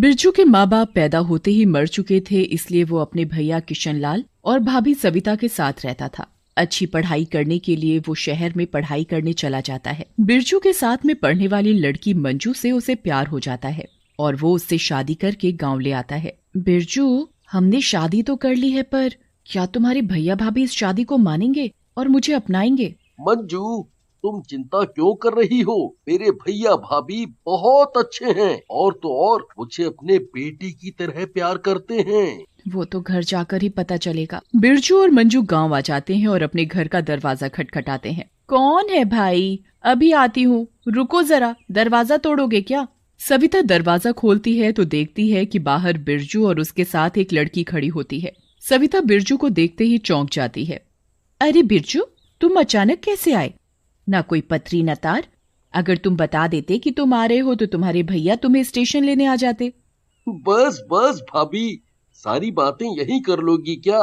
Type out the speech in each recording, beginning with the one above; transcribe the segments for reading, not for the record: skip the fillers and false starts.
बिरजू के माँ बाप पैदा होते ही मर चुके थे, इसलिए वो अपने भैया किशनलाल और भाभी सविता के साथ रहता था। अच्छी पढ़ाई करने के लिए वो शहर में पढ़ाई करने चला जाता है। बिरजू के साथ में पढ़ने वाली लड़की मंजू से उसे प्यार हो जाता है और वो उससे शादी करके गाँव ले आता है। बिरजू, हमने शादी तो कर ली है, पर क्या तुम्हारे भैया भाभी इस शादी को मानेंगे और मुझे अपनाएंगे? मंजू, तुम चिंता क्यों कर रही हो? मेरे भैया भाभी बहुत अच्छे हैं और तो और मुझे अपने बेटी की तरह प्यार करते हैं। वो तो घर जाकर ही पता चलेगा। बिरजू और मंजू गांव आ जाते हैं और अपने घर का दरवाजा खटखटाते हैं। कौन है भाई? अभी आती हूँ, रुको जरा, दरवाजा तोड़ोगे क्या? सविता दरवाजा खोलती है तो देखती है कि बाहर बिरजू और उसके साथ एक लड़की खड़ी होती है। सविता बिरजू को देखते ही चौंक जाती है। अरे बिरजू, तुम अचानक कैसे आए? ना कोई पत्री न तार। अगर तुम बता देते कि तुम आ रहे हो तो तुम्हारे भैया तुम्हें स्टेशन लेने आ जाते। बस बस भाभी, सारी बातें यही कर लोगी क्या?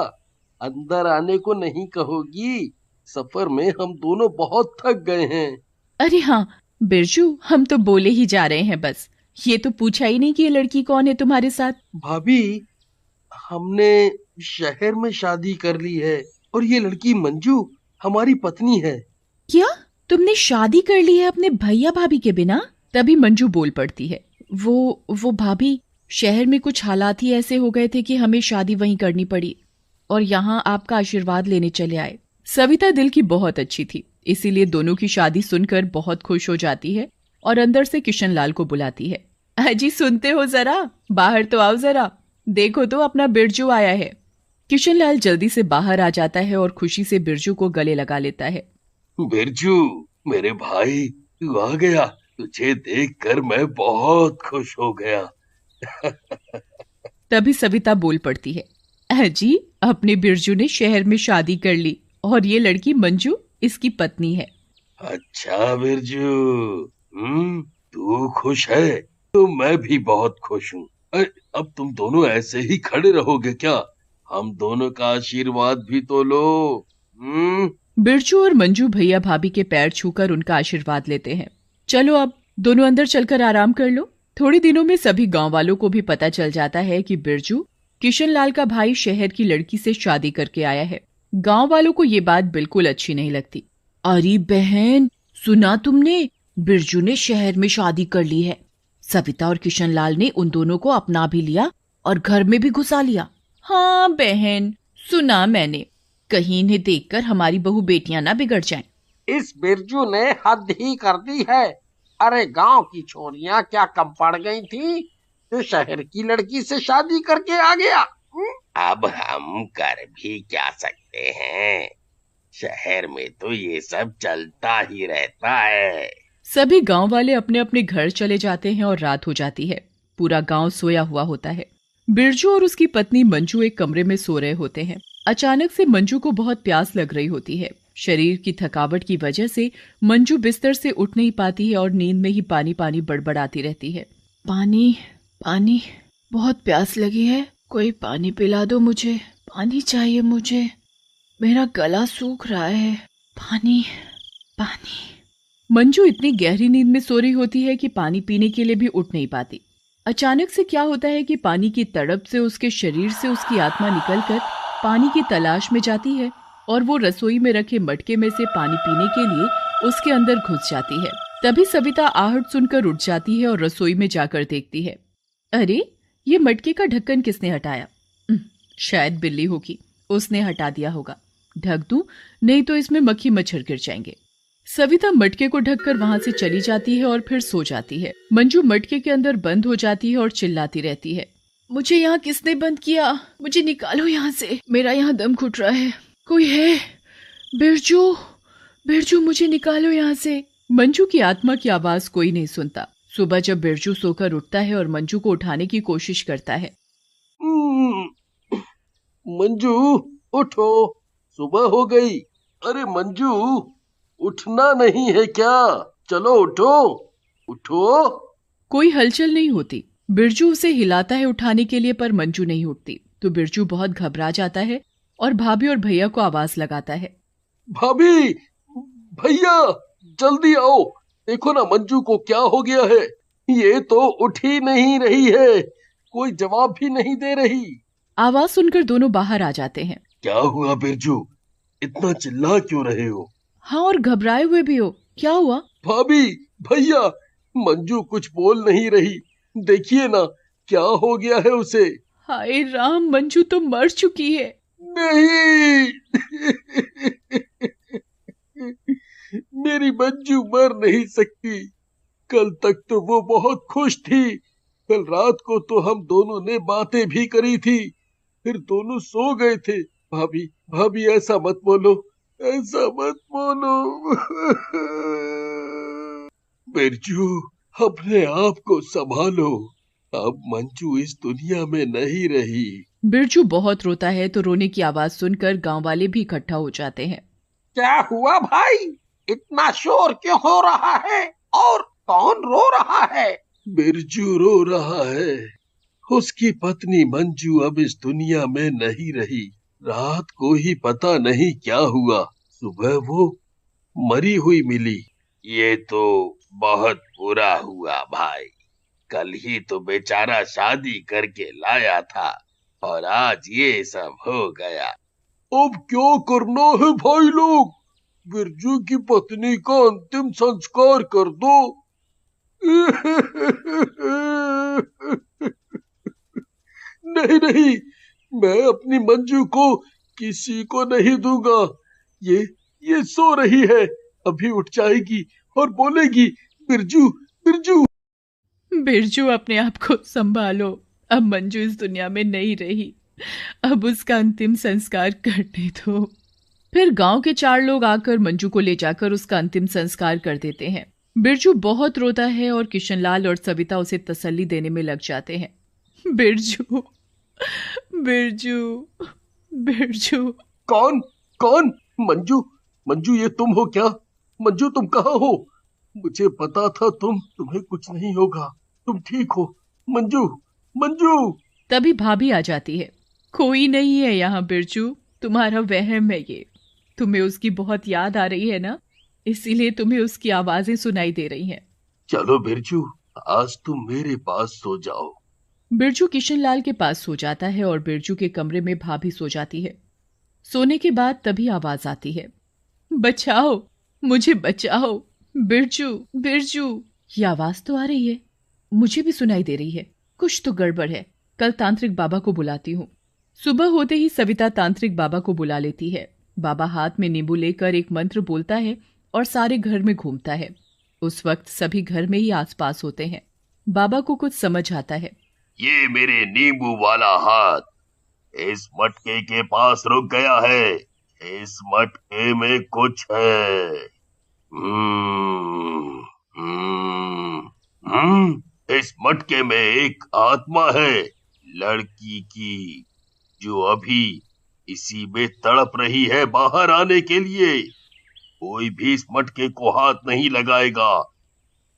अंदर आने को नहीं कहोगी? सफर में हम दोनों बहुत थक गए हैं। अरे हाँ बिरजू, हम तो बोले ही जा रहे हैं बस। ये तो पूछा ही नहीं कि ये लड़की कौन है तुम्हारे साथ। भाभी, हमने शहर में शादी कर ली है और ये लड़की मंजू हमारी पत्नी है। क्या तुमने शादी कर ली है अपने भैया भाभी के बिना? तभी मंजू बोल पड़ती है। वो भाभी, शहर में कुछ हालात ही ऐसे हो गए थे कि हमें शादी वहीं करनी पड़ी और यहाँ आपका आशीर्वाद लेने चले आए। सविता दिल की बहुत अच्छी थी, इसीलिए दोनों की शादी सुनकर बहुत खुश हो जाती है और अंदर से किशनलाल को बुलाती है। अजी सुनते हो जरा, बाहर तो आओ जरा, देखो तो अपना बिरजू आया है। किशनलाल जल्दी से बाहर आ जाता है और खुशी से बिरजू को गले लगा लेता है। बिरजू, मेरे भाई, तू आ गया। तुझे देखकर मैं बहुत खुश हो गया। तभी सविता बोल पड़ती है। अजी, अपने बिरजू ने शहर में शादी कर ली और ये लड़की मंजू इसकी पत्नी है। अच्छा बिरजू, तू खुश है तो मैं भी बहुत खुश हूँ। अब तुम दोनों ऐसे ही खड़े रहोगे क्या? हम दोनों का आशीर्वाद भी तो लो। बिरजू और मंजू भैया भाभी के पैर छूकर उनका आशीर्वाद लेते हैं। चलो अब दोनों अंदर चलकर आराम कर लो। थोड़ी दिनों में सभी गांव वालों को भी पता चल जाता है कि बिरजू किशनलाल का भाई शहर की लड़की से शादी करके आया है। गांव वालों को ये बात बिल्कुल अच्छी नहीं लगती। अरे बहन, सुना तुमने? बिरजू ने शहर में शादी कर ली है। सविता और किशनलाल ने उन दोनों को अपना भी लिया और घर में भी घुसा लिया। हाँ बहन, सुना मैंने। कहीं इन्हें देखकर हमारी बहू बेटियां ना बिगड़ जाएं। इस बिरजू ने हद ही कर दी है। अरे गांव की छोरियां क्या कम पड़ गई थी जो शहर की लड़की से शादी करके आ गया। अब हम कर भी क्या सकते हैं? शहर में तो ये सब चलता ही रहता है। सभी गांव वाले अपने अपने घर चले जाते हैं और रात हो जाती है। पूरा गांव सोया हुआ होता है। बिरजू और उसकी पत्नी मंजू एक कमरे में सो रहे होते हैं। अचानक से मंजू को बहुत प्यास लग रही होती है। शरीर की थकावट की वजह से मंजू बिस्तर से उठ नहीं पाती है और नींद में ही पानी पानी बड़बड़ाती रहती है। पानी पानी, बहुत प्यास लगी है, कोई पानी पिला दो मुझे, पानी चाहिए मुझे, मेरा गला सूख रहा है, पानी पानी। मंजू इतनी गहरी नींद में सो रही होती है कि पानी पीने के लिए भी उठ नहीं पाती। अचानक से क्या होता है कि पानी की तड़प से उसके शरीर से उसकी आत्मा निकलकर पानी की तलाश में जाती है और वो रसोई में रखे मटके में से पानी पीने के लिए उसके अंदर घुस जाती है। तभी सविता आहट सुनकर उठ जाती है और रसोई में जाकर देखती है। अरे, ये मटके का ढक्कन किसने हटाया? शायद बिल्ली होगी, उसने हटा दिया होगा। ढक दूं, नहीं तो इसमें मक्खी मच्छर गिर जाएंगे। सविता मटके को ढककर वहां से चली जाती है और फिर सो जाती है। मंजू मटके के अंदर बंद हो जाती है और चिल्लाती रहती है। मुझे यहाँ किसने बंद किया? मुझे निकालो यहाँ से, मेरा यहाँ दम घुट रहा है, कोई है? बिरजू, बिरजू, मुझे निकालो यहाँ से। मंजू की आत्मा की आवाज कोई नहीं सुनता। सुबह जब बिरजू सोकर उठता है और मंजू को उठाने की कोशिश करता है। मंजू, उठो, सुबह हो गई। अरे मंजू, उठना नहीं है क्या? चलो उठो, उठो। कोई हलचल नहीं होती। बिरजू उसे हिलाता है उठाने के लिए, पर मंजू नहीं उठती। तो बिरजू बहुत घबरा जाता है और भाभी और भैया को आवाज लगाता है। भाभी, भैया, जल्दी आओ, देखो ना मंजू को क्या हो गया है। ये तो उठ ही नहीं रही है। कोई जवाब भी नहीं दे रही। आवाज सुनकर दोनों बाहर आ जाते हैं। क्या हुआ बिरजू, इतना चिल्ला क्यों रहे हो? हाँ, और घबराए हुए भी हो। क्या हुआ? भाभी, भैया, मंजू कुछ बोल नहीं रही। देखिए ना, क्या हो गया है उसे। हाय राम, मंजू तो मर चुकी है। नहीं मेरी मंजू मर नहीं सकती। कल तक तो वो बहुत खुश थी। कल रात को तो हम दोनों ने बातें भी करी थी, फिर दोनों सो गए थे। भाभी, भाभी, ऐसा मत बोलो, ऐसा मत बोलो। बिरजू, अपने आप को संभालो। अब मंजू इस दुनिया में नहीं रही। बिरजू बहुत रोता है तो रोने की आवाज सुनकर गांव वाले भी इकट्ठा हो जाते हैं। क्या हुआ भाई, इतना शोर क्यों हो रहा है और कौन रो रहा है? बिरजू रो रहा है। उसकी पत्नी मंजू अब इस दुनिया में नहीं रही। रात को ही पता नहीं क्या हुआ, सुबह वो मरी हुई मिली। ये तो बहुत बुरा हुआ भाई। कल ही तो बेचारा शादी करके लाया था और आज ये सब हो गया। अब क्या करना है भाई लोग? बिरजू की पत्नी का अंतिम संस्कार कर दो। नहीं नहीं, मैं अपनी मंजू को किसी को नहीं दूंगा। ये सो रही है, अभी उठ जाएगी और बोलेगी, बिरजू, बिरजू। बिरजू, अपने आप को संभालो। अब मंजू इस दुनिया में नहीं रही, अब उसका अंतिम संस्कार करने दो। फिर गांव के 4 लोग आकर मंजू को ले जाकर उसका अंतिम संस्कार कर देते हैं। बिरजू बहुत रोता है और किशनलाल और सविता उसे तसल्ली देने में लग जाते हैं। बिरजू, बिरजू, बिरजू। कौन कौन? मंजू, मंजू, ये तुम हो क्या? मंजू, तुम कहाँ हो? मुझे पता था तुम्हें कुछ नहीं होगा। तुम ठीक हो? मंजू, मंजू। तभी भाभी आ जाती है। कोई नहीं है यहाँ बिरजू, तुम्हारा वहम है ये। तुम्हें उसकी बहुत याद आ रही है ना, इसीलिए तुम्हें उसकी आवाजें सुनाई दे रही हैं। चलो बिरजू, आज तुम मेरे पास सो जाओ। बिरजू किशनलाल के पास सो जाता है और बिरजू के कमरे में भाभी सो जाती है। सोने के बाद तभी आवाज आती है, बचाओ, मुझे बचाओ, बिरजू, बिरजू। ये आवाज तो आ रही है, मुझे भी सुनाई दे रही है। कुछ तो गड़बड़ है। कल तांत्रिक बाबा को बुलाती हूँ। सुबह होते ही सविता तांत्रिक बाबा को बुला लेती है। बाबा हाथ में नींबू लेकर एक मंत्र बोलता है और सारे घर में घूमता है। उस वक्त सभी घर में ही आसपास होते हैं। बाबा को कुछ समझ आता है। ये मेरे नींबू वाला हाथ इस मटके के पास रुक गया है। इस मटके में कुछ है। इस मटके में एक आत्मा है, लड़की की, जो अभी इसी में तड़प रही है बाहर आने के लिए। कोई भी इस मटके को हाथ नहीं लगाएगा।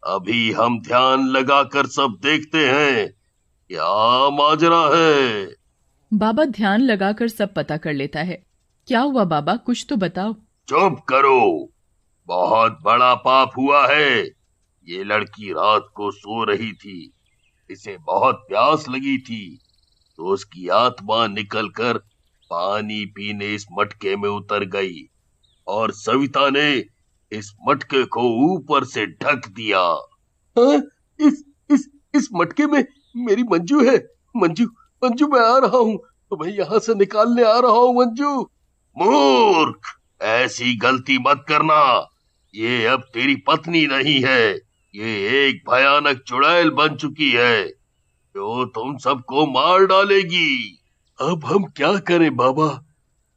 अभी हम ध्यान लगाकर सब देखते हैं क्या माजरा है। बाबा ध्यान लगाकर सब पता कर लेता है। क्या हुआ बाबा, कुछ तो बताओ। चुप करो, बहुत बड़ा पाप हुआ है। ये लड़की रात को सो रही थी, इसे बहुत प्यास लगी थी, तो उसकी आत्मा निकलकर पानी पीने इस मटके में उतर गई और सविता ने इस मटके को ऊपर से ढक दिया। हाँ? इस मटके में मेरी मंजू है। मंजू, मंजू, मैं आ रहा हूँ, तुम्हें यहाँ से निकालने आ रहा हूँ। मंजू। मूर्ख, ऐसी गलती मत करना। ये अब तेरी पत्नी नहीं है, ये एक भयानक चुड़ैल बन चुकी है जो तुम सबको मार डालेगी। अब हम क्या करें बाबा,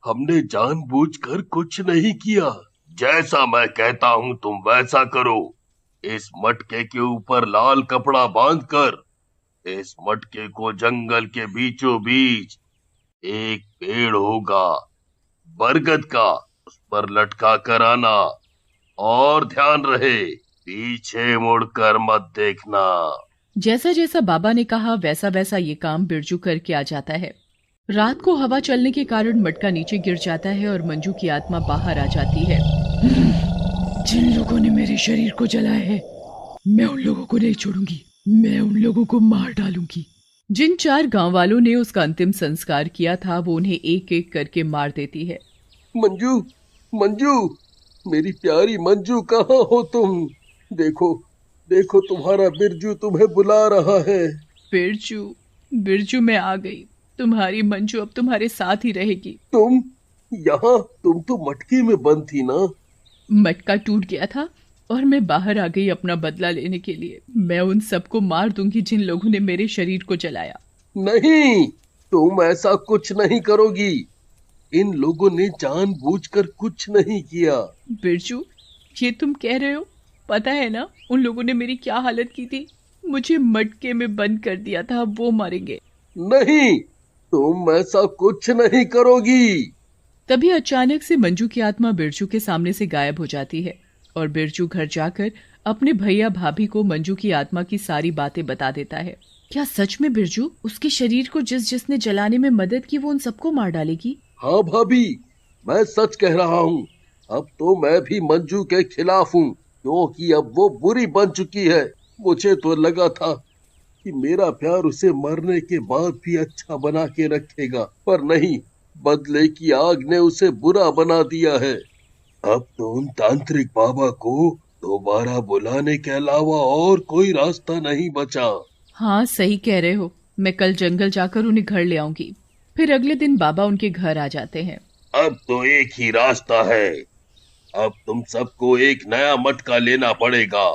हमने जानबूझकर कुछ नहीं किया। जैसा मैं कहता हूँ तुम वैसा करो। इस मटके के ऊपर लाल कपड़ा बांधकर इस मटके को जंगल के बीचों बीच एक पेड़ होगा बरगद का, उस पर लटका कर आना, और ध्यान रहे पीछे मुड़कर मत देखना। जैसा जैसा बाबा ने कहा वैसा वैसा ये काम बिरजू करके आ जाता है। रात को हवा चलने के कारण मटका नीचे गिर जाता है और मंजू की आत्मा बाहर आ जाती है। जिन लोगों ने मेरे शरीर को जलाया है, मैं उन लोगों को नहीं छोड़ूंगी, मैं उन लोगों को मार डालूंगी। जिन 4 गांव वालों ने उसका अंतिम संस्कार किया था वो उन्हें एक एक करके मार देती है। मंजू, मंजू, मेरी प्यारी मंजू, कहाँ हो तुम? देखो, देखो, तुम्हारा बिरजू तुम्हें बुला रहा है। बिरजू, बिरजू मैं आ गई। तुम्हारी मंजू अब तुम्हारे साथ ही रहेगी। तुम यहाँ? तुम तो मटके में बंद थी ना? मटका टूट गया था और मैं बाहर आ गई अपना बदला लेने के लिए। मैं उन सबको मार दूंगी जिन लोगों ने मेरे शरीर को जलाया। नहीं, तुम ऐसा कुछ नहीं करोगी। इन लोगों ने जानबूझकर कुछ नहीं किया। बिरजू, ये तुम कह रहे हो? पता है ना उन लोगों ने मेरी क्या हालत की थी? मुझे मटके में बंद कर दिया था, वो मारेंगे। नहीं, तुम ऐसा कुछ नहीं करोगी। तभी अचानक से मंजू की आत्मा बिरजू के सामने से गायब हो जाती है और बिरजू घर जाकर अपने भैया भाभी को मंजू की आत्मा की सारी बातें बता देता है। क्या सच में बिरजू उसके शरीर को जिसने जलाने में मदद की वो उन सबको मार डालेगी? हाँ भाभी, मैं सच कह रहा हूँ। अब तो मैं भी मंजू के खिलाफ हूँ, क्योंकि अब वो बुरी बन चुकी है। मुझे तो लगा था कि मेरा प्यार उसे मरने के बाद भी अच्छा बना के रखेगा, पर नहीं, बदले की आग ने उसे बुरा बना दिया है। अब तो उन तांत्रिक बाबा को दोबारा बुलाने के अलावा और कोई रास्ता नहीं बचा। हाँ, सही कह रहे हो। मैं कल जंगल जाकर उन्हें घर ले आऊंगी। फिर अगले दिन बाबा उनके घर आ जाते हैं। अब तो एक ही रास्ता है। अब तुम सबको एक नया मटका लेना पड़ेगा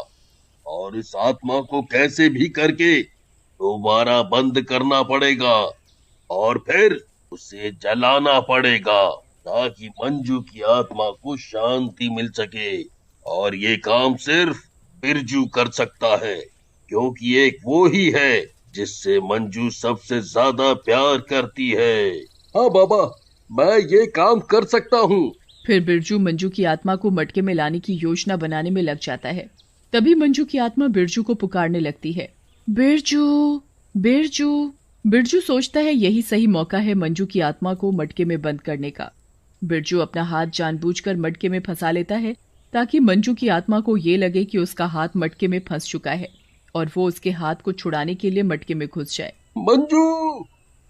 और इस आत्मा को कैसे भी करके दोबारा बंद करना पड़ेगा और फिर उसे जलाना पड़ेगा, ताकि मंजू की आत्मा को शांति मिल सके। और ये काम सिर्फ बिरजू कर सकता है, क्योंकि एक वो ही है जिससे मंजू सबसे ज्यादा प्यार करती है। हाँ बाबा, मैं ये काम कर सकता हूँ। फिर बिरजू मंजू की आत्मा को मटके में लाने की योजना बनाने में लग जाता है। तभी मंजू की आत्मा बिरजू को पुकारने लगती है, बिरजू, बिरजू। बिरजू सोचता है यही सही मौका है मंजू की आत्मा को मटके में बंद करने का। बिरजू अपना हाथ जानबूझकर मटके में फंसा लेता है ताकि मंजू की आत्मा को ये लगे कि उसका हाथ मटके में फंस चुका है और वो उसके हाथ को छुड़ाने के लिए मटके में घुस जाए। मंजू,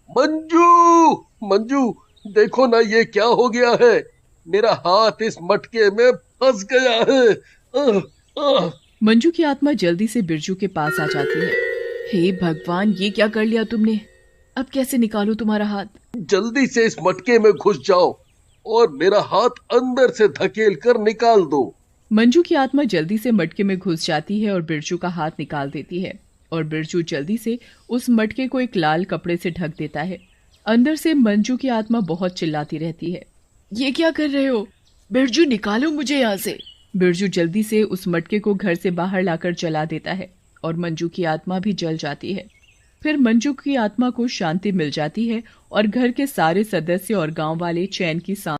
मंजू, मंजू, देखो ना, ये क्या हो गया है? मेरा हाथ इस मटके में फंस गया है। आह, आह। मंजू की आत्मा जल्दी से बिरजू के पास आ जाती है। हे भगवान, ये क्या कर लिया तुमने? अब कैसे निकालूं तुम्हारा हाथ? जल्दी से इस मटके में घुस जाओ और मेरा हाथ अंदर से धकेल कर निकाल दो। मंजू की आत्मा जल्दी से मटके में घुस जाती है और बिरजू का हाथ निकाल देती है और बिरजू जल्दी से उस मटके को एक लाल कपड़े से ढक देता है। अंदर से मंजू की आत्मा बहुत चिल्लाती रहती है, ये क्या कर रहे हो? बिरजू, निकालो मुझे यहाँ से। बिरजू जल्दी से उस मटके को घर से बाहर लाकर जला देता है और मंजू की आत्मा भी जल जाती है। फिर मंजू की आत्मा को शांति मिल जाती है और घर के सारे सदस्य और गांव वाले चैन की सांस